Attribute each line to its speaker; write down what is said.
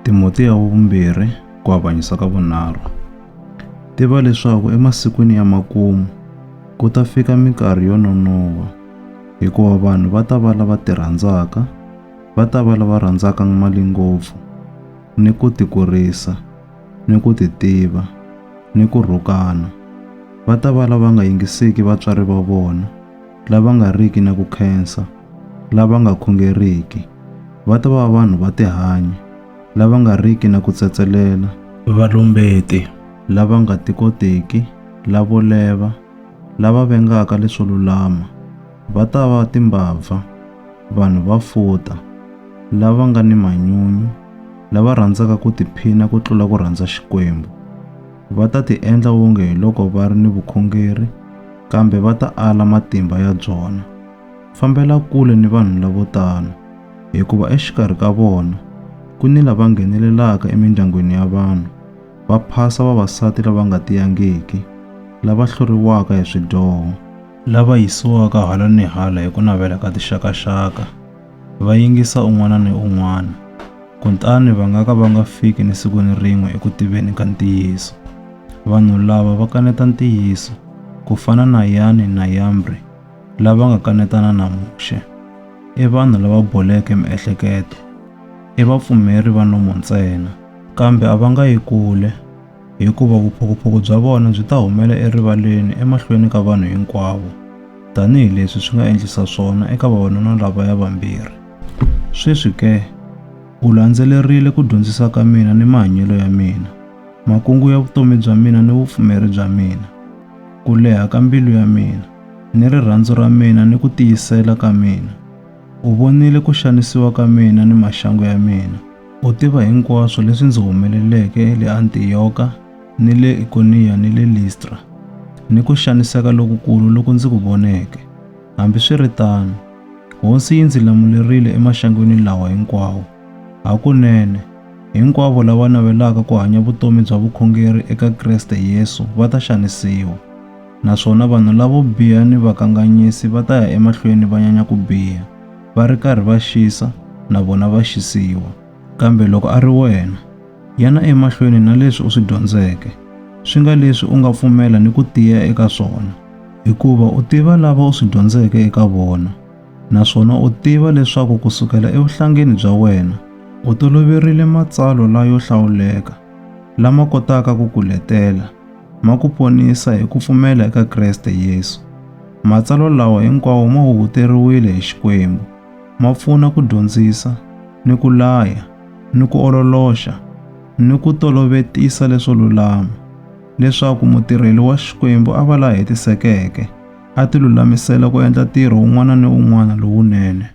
Speaker 1: Timhoti ya vumbirhi ku avanyisa ka vunharhu. Tiva leswaku emasikwini ya makumu ku ta fika minkarhi yo nonoha, hikuva vanhu va ta va lava ti rhandzaka, va ta va lava rhandzaka mali ngopfu, ni ku ti kurisa, ni ku ti tiva, ni ku rhukana. Va ta va lava nga yingiseki vatswari va vona, lava nga riki na ku khensa, lava nga khongeriki. Va ta va vanhu va tihanyi, lava nga riki na ku tsetselela, valumbeti, lava nga tikoteki, lavo leva, lava vengaka leswo lulama. Va ta va timbabva, vanhu va futa, lava nga ni manyunyu, lava rhandzaka ku tiphina ku tlula ku rhandza Xikwembu. Va ta ti endla wonge hi loko va ri ni vukhongeri, kambe va ta ala matimba ya byona. Fambela kule ni vanhu lavo tano, hikuva exikarhi ka vona ku ni lava nghenelelaka emindyangwini ya vanhu, va phasa vavasati lava nga tiyangiki, lava hluriwaka hi swidyoho, lava yisiwaka hala ni hala hi ku navela ka tixakaxaka, va yingisa un'wana ni un'wana, kutani va nga ka va nga fiki ni siku ni rin'we eku tiveni ka ntiyiso. Vanhu lava va kaneta ntiyiso, ku fana na Yane na Yambre, lava nga kanetana na Muxe. I vanhu lava boleke miehleketo, i vapfumeri va nomo ntsena, kambe a va nga yi kule, hikuva vuphukuphuku bya vona byi ta humela erivaleni emahlweni ka vanhu hinkwavo, tanihi leswi swi nga endlisa swona eka vavanuna lavaya vambirhi. Sweswi ke, u landzelerile ku dyondzisa ka mina ni mahanyelo ya mina, makungu ya vutomi bya mina ni vupfumeri bya mina, ku leha ka mbilu ya mina, ni rirhandzu ra mina ni ku tiyisela ka mina. U vonile ku xanisiwa ka mina ni maxangu ya mina. U tiva hinkwaswo leswi ndzi humeleleke le Antiyoka, ni le Ikoniya ni le Listra, ni ku xaniseka lokukulu loko ndzi ku voneke. Hambiswiritano, Hosi yi ndzi lamulerile emaxangwini lawa hinkwawo. Hakunene, hinkwavo lava navelaka ku hanya vutomi bya vukhongeri eka Kriste Yesu va ta xanisiwa, naswona vanhu lavo biha ni vakanganyisi va ta ya emahlweni va nyanya ku biha, va ri karhi va xisa na vona va xisiwa. Kambe loko a ri wena, yana emahlweni na leswi u swi dyondzeke, swi nga leswi u nga pfumela ni ku tiya eka swona, hikuva u tiva lava u swi dyondzeke eka vona, naswona u tiva leswaku kusukela evuhlangeni bya wena u toloverile matsalwa layo hlawuleka, lama kotaka ku ku letela, ma ku ponisa hi ku pfumela eka Kriste Yesu. Matsalwa lawa hinkwawo ma huhuteriwile hi Xikwembu, ma pfuna ku dyondzisa, ni ku laya, ni ku ololoxa, ni ku tolovetisa leswo lulama, leswaku mutirheli wa Xikwembu a va la hetisekeke, a ti lulamisela ku endla ntirho wun'wana ni wun'wana lowunene.